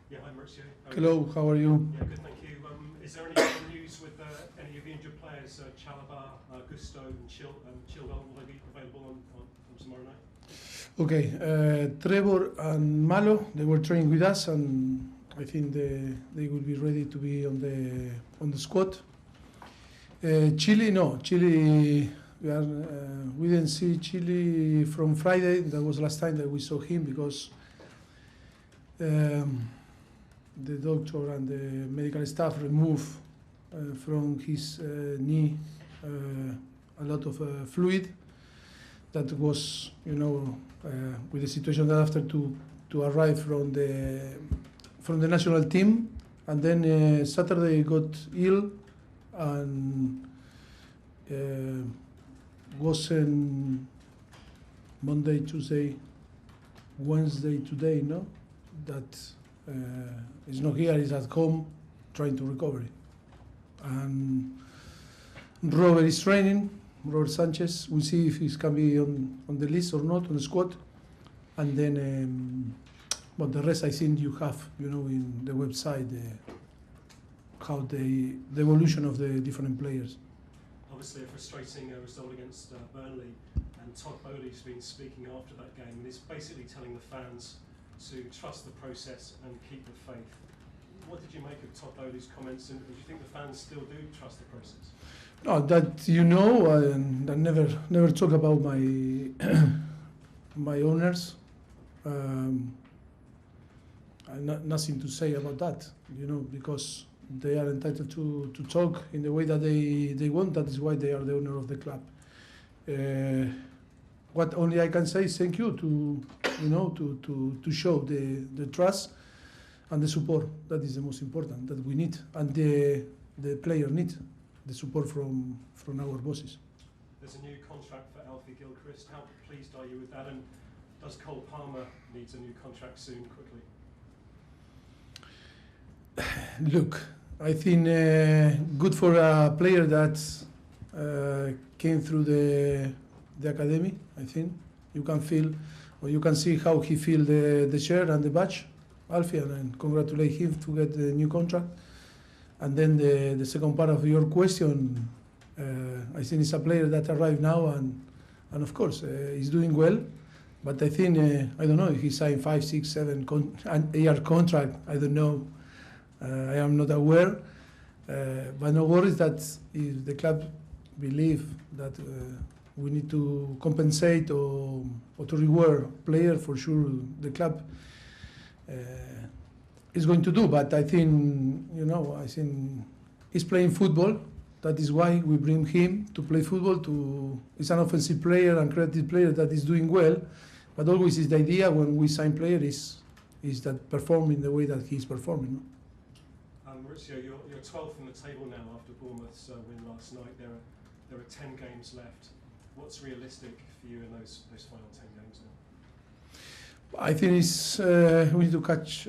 Yeah, hi Mauricio. Hello, how are you? Yeah, good, thank you. Is there any news with any of the injured players, Chalobah, Gusto and Chilwell, will they be available on tomorrow night? Okay, Trevor and Malo, they were training with us, and I think they will be ready to be on the squad. Chile, no. Chile, we didn't see Chile from Friday. That was the last time that we saw him because the doctor and the medical staff removed from his knee a lot of fluid. That was, with the situation that after to arrive from the national team, and then Saturday got ill and wasn't Monday, Tuesday, Wednesday today, no? That is not here, is at home trying to recover. And Robert is training, Robert Sanchez. We'll see if he can be on the list or not, on the squad. And then, but the rest I think you have, in the website, how the evolution of the different players. Obviously a frustrating result against Burnley, and Todd Bowley's been speaking after that game, and he's basically telling the fans to trust the process and keep the faith. What did you make of Todd Bowley's comments, and do you think the fans still do trust the process? No, that I never talk about my my owners. Nothing to say about that, because they are entitled to talk in the way that they want. That is why they are the owner of the club. What only I can say is thank you to show the trust and the support. That is the most important that we need, and the player need the support from our bosses. There's a new contract for Alfie Gilchrist. How pleased are you with that? And does Cole Palmer needs a new contract soon, quickly? Look, I think good for a player that came through the academy. I think you can feel, or you can see how he feel the shirt and the badge, Alfie, and congratulate him to get the new contract. And then the second part of your question, I think it's a player that arrived now, and of course he's doing well. But I think I don't know if he signed 5, 6, 7 year contract. I don't know. I am not aware. But no worries that if the club believe that we need to compensate or to reward player, for sure the club is going to do. But I think I think he's playing football. That is why we bring him to play football. He's an offensive player and creative player that is doing well. But always is the idea when we sign player is that performing the way that he's performing. Mauricio, you're 12th in the table now after Bournemouth's win last night. There are 10 games left. What's realistic for you in those final 10 games now? I think it's we need to catch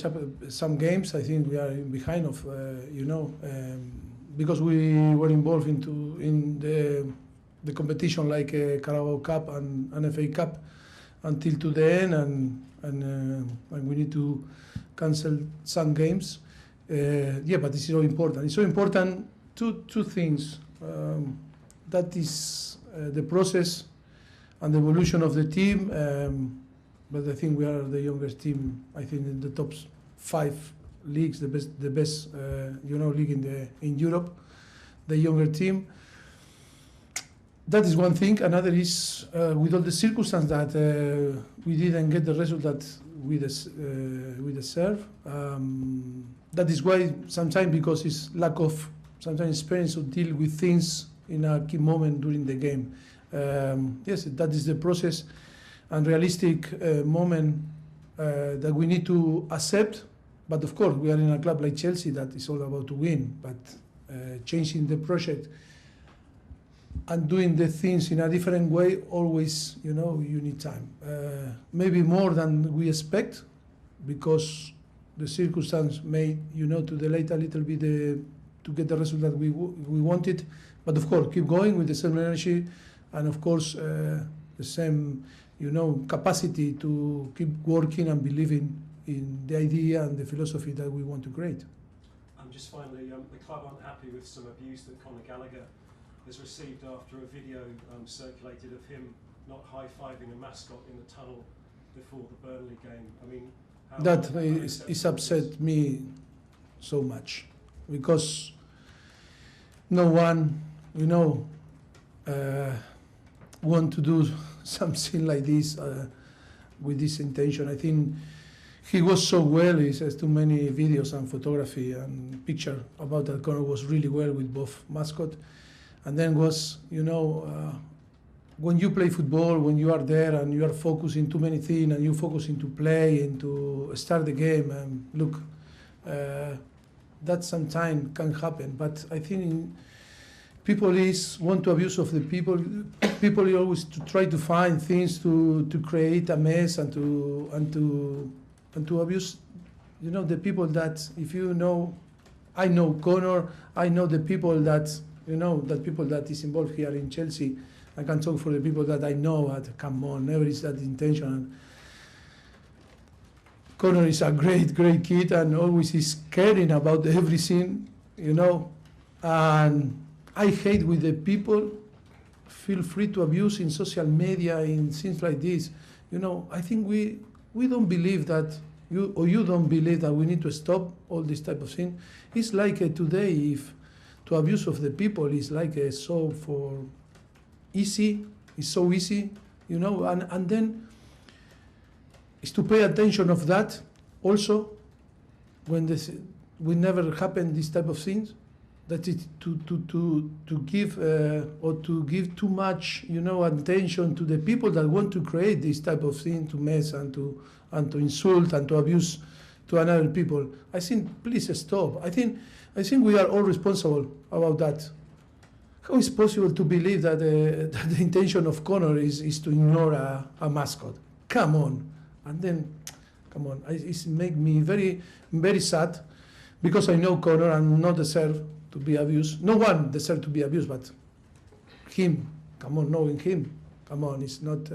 up some games. I think we are behind of because we were involved in the competition like Carabao Cup and FA Cup until to the end, and we need to cancel some games. But it's so important. It's so important. Two things. That is the process and the evolution of the team. But I think we are the youngest team. I think in the top 5 leagues, the best league in Europe. The younger team. That is one thing. Another is with all the circumstances that we didn't get the result that we deserve. That is why sometimes, because it's lack of sometimes experience to deal with things in a key moment during the game. Yes, that is the process and realistic moment that we need to accept. But of course, we are in a club like Chelsea that is all about to win. But changing the project and doing the things in a different way, always, you need time. Maybe more than we expect, because the circumstance made, to delay a little bit to get the result that we wanted. But of course, keep going with the same energy, and of course, the same, capacity to keep working and believing in the idea and the philosophy that we want to create. Just finally, the club aren't happy with some abuse that Conor Gallagher has received after a video circulated of him not high-fiving a mascot in the tunnel before the Burnley game. I mean, that is upset me so much, because no one, want to do something like this with this intention. I think he was so well. He says too many videos and photography and picture about that Conor was really well with both mascot. And then was, when you play football, when you are there and you are focusing too many things and you focus into play and to start the game, and look, that sometimes can happen. But I think people want to abuse of the people. People always to try to find things to create a mess and to abuse, the people that, if I know Conor, I know the people that, that people that is involved here in Chelsea. I can talk for the people that I know. Come on, never is that intention. Conor is a great, great kid and always is caring about everything, and I hate with the people feel free to abuse in social media, in things like this. I think we don't believe that, you don't believe that we need to stop all this type of thing. It's like today, if to abuse of the people is like so easy, it's so easy, and then is to pay attention of that also when we never happen this type of things. That is to give or to give too much, attention to the people that want to create this type of thing, to mess and to insult and to abuse to another people. I think please stop. I think we are all responsible about that. How is possible to believe that the intention of Conor is to ignore a mascot? Come on, and then come on. It makes me very, very sad, because I know Conor and not deserve to be abused. No one deserves to be abused, but him. Come on, knowing him. Come on, it's not.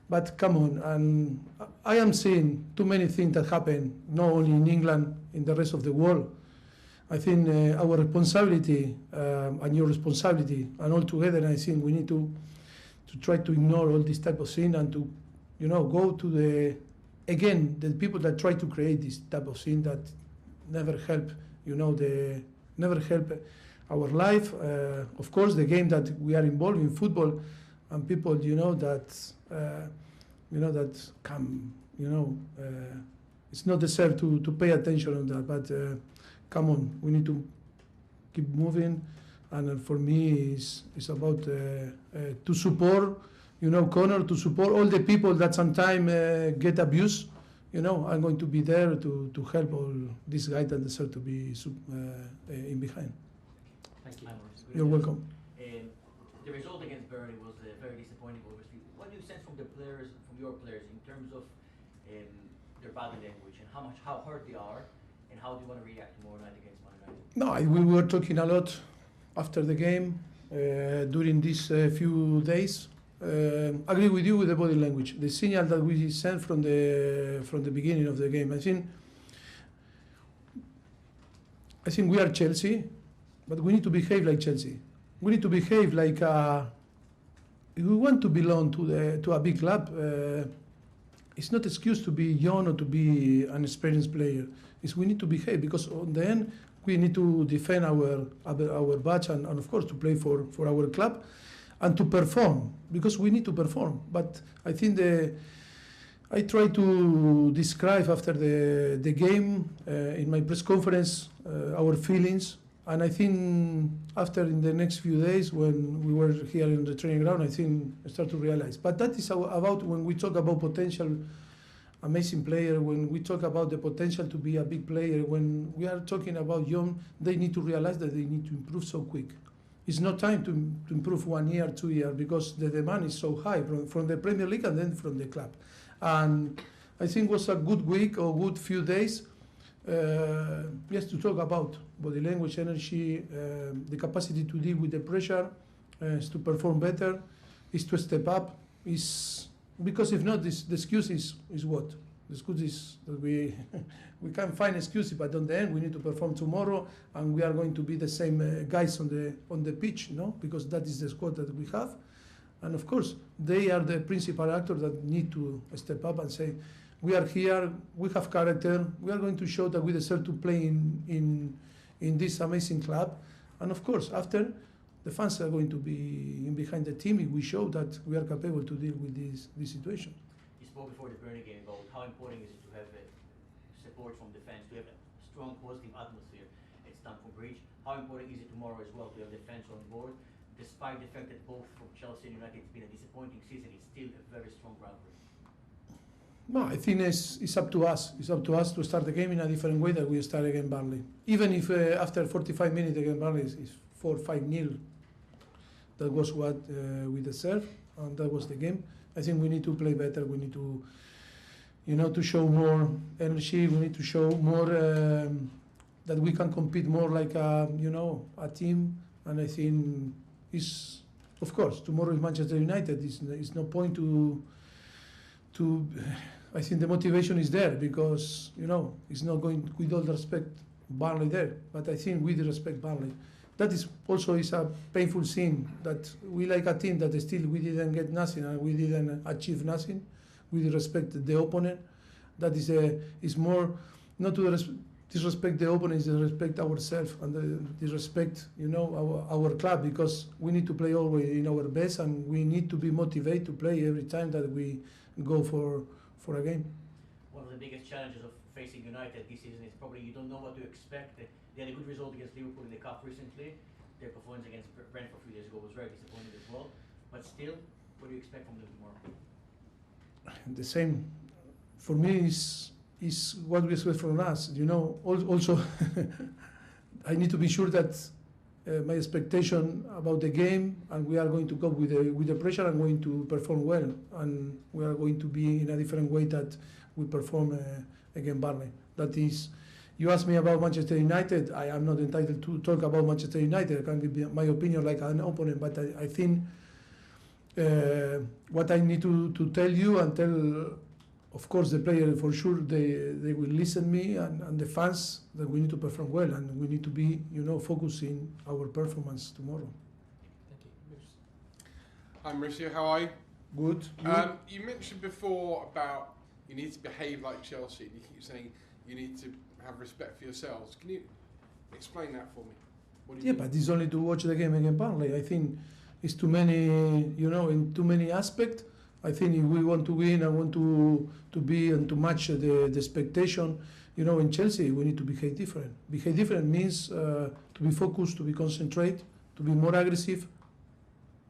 But come on, and I am seeing too many things that happen, not only in England, in the rest of the world. I think our responsibility and your responsibility, and all together, I think we need to try to ignore all this type of thing and to, go to the people that try to create this type of thing that never help, never help our life. Of course, the game that we are involved in, football, and people, that come, it's not deserved to pay attention on that. But come on, we need to keep moving. And for me, it's about to support, Conor, to support all the people that sometimes get abused. I'm going to be there to help all these guys that deserve to be in behind. Thank you. You're welcome. The result against Burnley was very disappointing, obviously. What do you sense from the players, from your players, in terms of their body language and how hurt they are, and how do you want to react tomorrow night against Man United? No, we were talking a lot after the game during these few days. Agree with you with the body language, the signal that we sent from the beginning of the game. I think we are Chelsea, but we need to behave like Chelsea. We need to behave like if we want to belong to a big club. It's not an excuse to be young or to be an experienced player. We need to behave, because on the end we need to defend our badge and of course to play for our club. And to perform, because we need to perform. But I think I try to describe after the game in my press conference our feelings, and I think after in the next few days when we were here in the training ground, I think I start to realize. But that is about when we talk about potential amazing player, when we talk about the potential to be a big player, when we are talking about young, they need to realize that they need to improve so quick. It's not time to improve 1 year, 2 years, because the demand is so high from the Premier League and then from the club. And I think it was a good week or good few days just to talk about body language, energy, the capacity to deal with the pressure, is to perform better, is to step up. Because if not, the excuse is what? The excuse is that we we can find excuses, but on the end we need to perform tomorrow, and we are going to be the same guys on the pitch, because that is the squad that we have, and of course they are the principal actors that need to step up and say, we are here, we have character, we are going to show that we deserve to play in this amazing club, and of course after the fans are going to be in behind the team if we show that we are capable to deal with this situation. You spoke before the Burnley game about how important is it to have support from the fans, to have a strong positive atmosphere at Stamford Bridge. How important is it tomorrow as well to have the fans on board, despite the fact that both from Chelsea and United it's been a disappointing season, it's still a very strong rivalry. No, I think it's up to us. It's up to us to start the game in a different way that we start against Burnley. Even if after 45 minutes against Burnley is 4-5-0, that was what we deserved, and that was the game. I think we need to play better. We need to, to show more energy. We need to show more that we can compete more like a team. And I think of course, tomorrow is Manchester United. It's no point to. I think the motivation is there because it's not going with all the respect Burnley there, but I think we respect Burnley. That is also a painful scene that we like a team that still we didn't get nothing and we didn't achieve nothing. We respect the opponent. That is more not to disrespect the opponent, is to respect ourselves and disrespect our club, because we need to play always in our best and we need to be motivated to play every time that we go for a game. One of the biggest challenges of facing United this season is probably you don't know what to expect. They had a good result against Liverpool in the Cup recently. Their performance against Brentford a few days ago was very disappointing as well. But still, what do you expect from them tomorrow? The same. For me, is what we expect from us. Also, I need to be sure that my expectation about the game, and we are going to cope with the pressure and going to perform well, and we are going to be in a different way that we perform against Burnley. That is, you asked me about Manchester United. I am not entitled to talk about Manchester United. I can give my opinion like an opponent, but I think what I need to tell you and tell, of course, the player for sure they will listen to me and the fans, that we need to perform well and we need to be focusing our performance tomorrow. Thank you. Hi Mauricio, how are you? Good. You mentioned before about you need to behave like Chelsea. You keep saying you need to have respect for yourselves. Can you explain that for me? What do you mean? But it's only to watch the game against Burnley. I think it's too many, in too many aspects. I think if we want to win and want to be and to match the expectation, in Chelsea, we need to behave different. Behave different means to be focused, to be concentrated, to be more aggressive,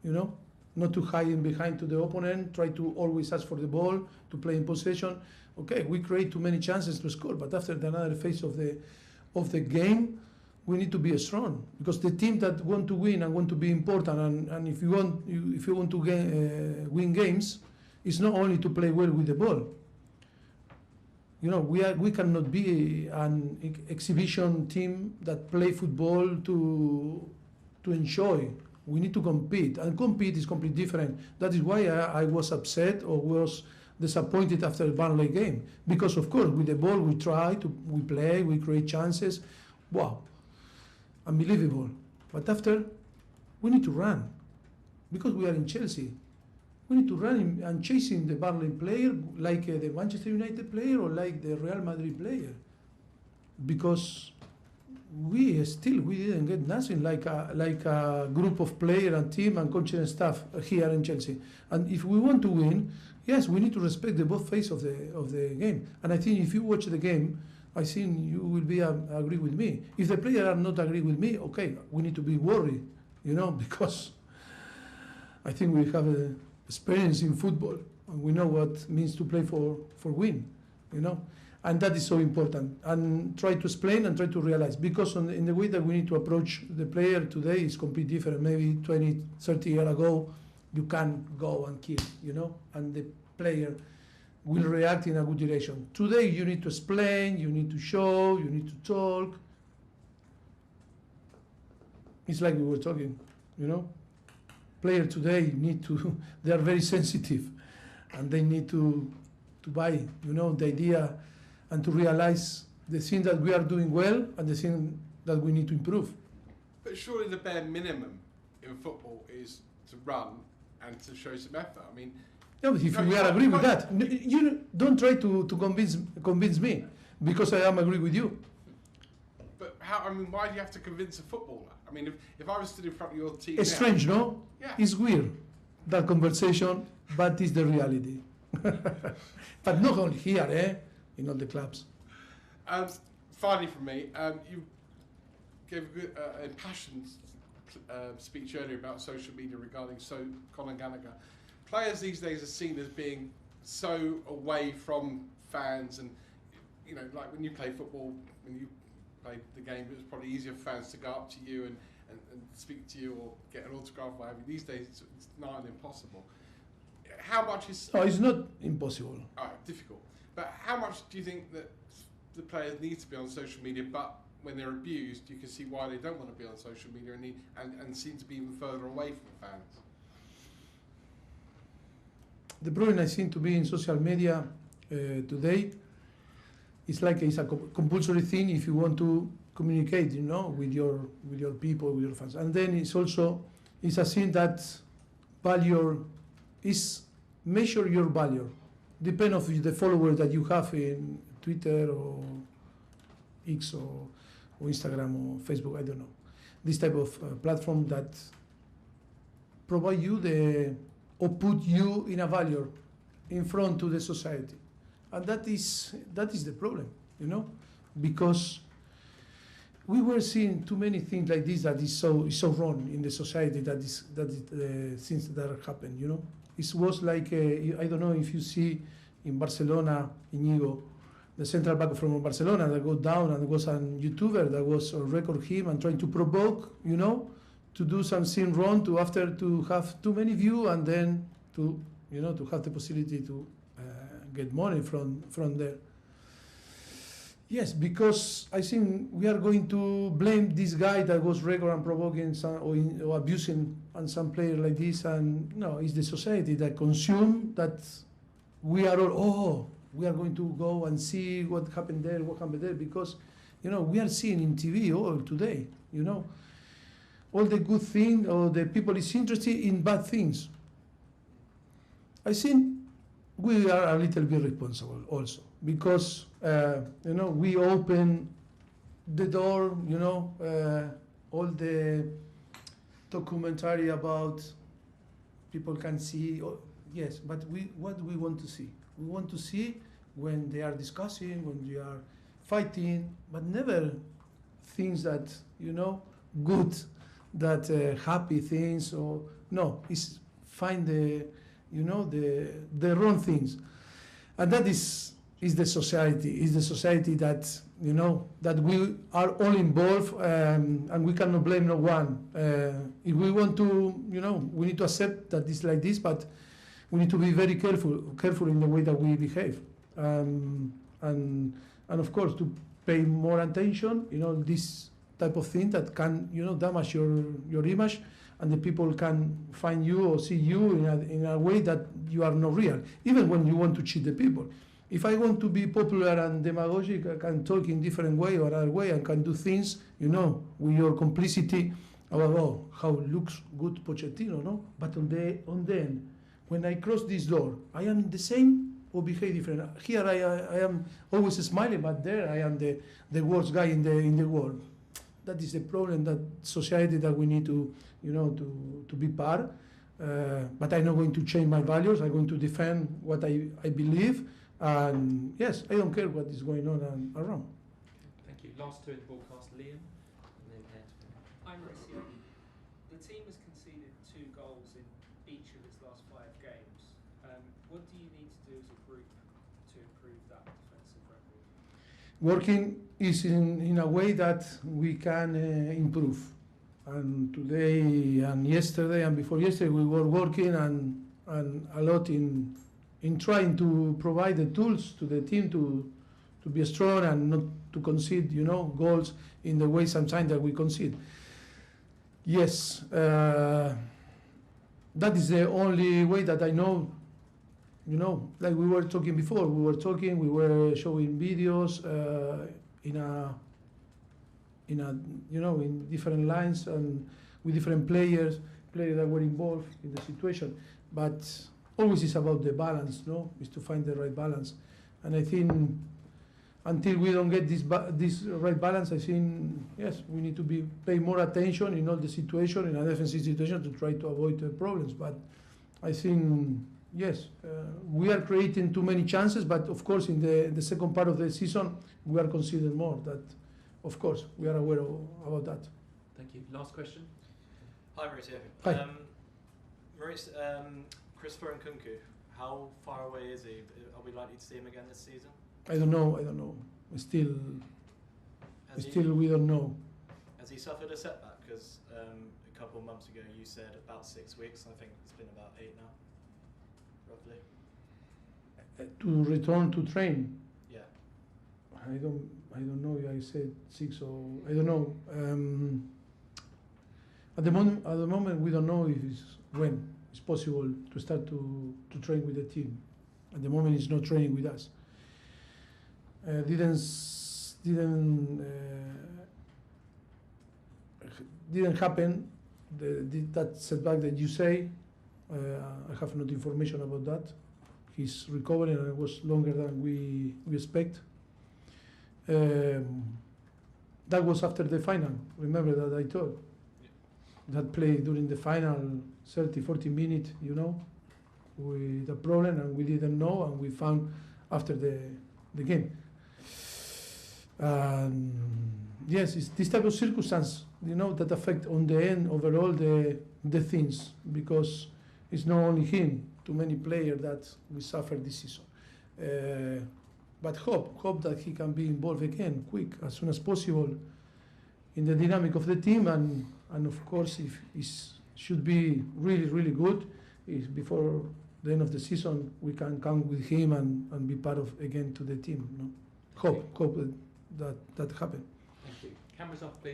not to hide in behind to the opponent, try to always ask for the ball, to play in possession. Okay, we create too many chances to score, but after another phase of the game, we need to be strong, because the team that want to win and want to be important, and if you want to win games, it's not only to play well with the ball. We cannot be an exhibition team that play football to enjoy. We need to compete, and compete is completely different. That is why I was upset or was disappointed after the Burnley game, because of course with the ball we play, we create chances. Wow. Unbelievable. But after, we need to run, because we are in Chelsea. We need to run and chasing the Burnley player like the Manchester United player or like the Real Madrid player, because we didn't get nothing like a group of player and team and coaching and staff here in Chelsea. And if we want to win, yes, we need to respect the both phases of the game. And I think if you watch the game, I think you will be agree with me. If the players are not agree with me, okay, we need to be worried, because I think we have experience in football and we know what it means to play for win, and that is so important. And try to explain and try to realize, because in the way that we need to approach the player today is completely different. Maybe 20, 30 years ago, you can go and kill, and the player will react in a good direction. Today you need to explain, you need to show, you need to talk. It's like we were talking, Players today they are very sensitive, and they need to buy, you know, the idea and to realize the thing that we are doing well and the thing that we need to improve. But surely the bare minimum in football is to run and to show some effort. I mean, yeah, but if no, we you are can't- agree you with can't- that, you don't try to convince me, because I am agree with you. but how? I mean, why do you have to convince a footballer? I mean, if I was stood in front of your team, It's now, strange, no? Yeah. It's weird, that conversation, but it's the reality. But not only here, in all the clubs. Finally, from me, you gave a good, impassioned speech earlier about social media regarding Conor Gallagher. Players these days are seen as being so away from fans, and you know, like when you play football, when you played the game, it was probably easier for fans to go up to you and speak to you or get an autograph or whatever. These days, it's nigh on impossible. How much is No, it's not impossible. difficult? But how much do you think that the players need to be on social media? But when they're abused, you can see why they don't want to be on social media and seem to be even further away from the fans. The problem I seem to be in social media today is like it's a compulsory thing if you want to communicate, you know, with your people, with your fans. And then it's also it's a thing that value is measure your value, depend of the followers that you have in Twitter or X or Instagram or Facebook. I don't know, this type of platform that provide you or put you in a value in front to the society, and that is the problem, you know, because we were seeing too many things like this that is so wrong in the society. That is things that happen, you know. It was like I don't know if you see in Barcelona, Inigo, the central back from Barcelona that go down and was a YouTuber that was record him and trying to provoke, you know, to do something wrong to have too many views and then to have the possibility to get money from there. Yes, because I think we are going to blame this guy that was regular and provoking or abusing and some player like this, and no, it's the society that consume that we are all, we are going to go and see what happened there, because, you know, we are seeing in TV all today, you know, all the good things or the people is interested in bad things. I think we are a little bit responsible also, because you know, we open the door, you know, all the documentary about people can see, yes, but what do we want to see? We want to see when they are discussing, when they are fighting, but never things that, you know, good, that happy things, or no, it's find the, you know, the wrong things. And that is the society that, you know, that we are all involved, and we cannot blame no one. If we want to, you know, we need to accept that it's like this, but we need to be very careful in the way that we behave, and of course to pay more attention, you know, this type of thing that can, you know, damage your image, and the people can find you or see you in a way that you are not real, even when you want to cheat the people. If I want to be popular and demagogic, I can talk in different way or other way and can do things, you know, with your complicity about how looks good Pochettino, no? But on the end, when I cross this door, I am the same or behave different. Here I am always smiling, but there I am the worst guy in the world. That is the problem, that society that we need to, you know, to be part. But I'm not going to change my values. I'm going to defend what I believe. And yes, I don't care what is going on around. Thank you. Last two in the broadcast, Liam, and then Ed. I'm Mauricio. The team has conceded 2 goals in each of its last 5 games. What do you need to do as a group to improve that defensive record? Working is in a way that we can improve. And today and yesterday and before yesterday we were working and a lot in trying to provide the tools to the team to be strong and not to concede, you know, goals in the way sometimes that we concede. Yes, that is the only way that I know you know, like we were talking before, we were showing videos in different lines and with different players that were involved in the situation. But always it's about the balance, no? Is to find the right balance. And I think until we don't get this right balance, I think, yes, we need to pay more attention in all the situation, in a defensive situation, to try to avoid the problems. But I think, yes, we are creating too many chances, but of course in the second part of the season, we are considered more. That, of course, we are aware about that. Thank you. Last question. Hi, Mauricio. Hi. Mauricio, Christopher Nkunku, how far away is he? Are we likely to see him again this season? I don't know. Still, we don't know. Has he suffered a setback? Because a couple of months ago you said about 6 weeks. I think it's been about 8 now, roughly. To return to train. Yeah. I don't know. I said 6 or I don't know. At the moment, we don't know if when it's possible to start to train with the team. At the moment, it's not training with us. Didn't happen. That setback that you say. I have not information about that. He's recovering, and it was longer than we expect. That was after the final. Remember that I told. That played during the final 30-40 minutes, you know, with a problem, and we didn't know, and we found after the game. Yes, it's this type of circumstance, you know, that affect on the end overall the things, because it's not only him, too many players that we suffer this season. But hope that he can be involved again, quick, as soon as possible, in the dynamic of the team, and of course, if it should be really, really good, if before the end of the season we can come with him and be part of again to the team. No? Hope that happen. Thank you. Cameras off, please.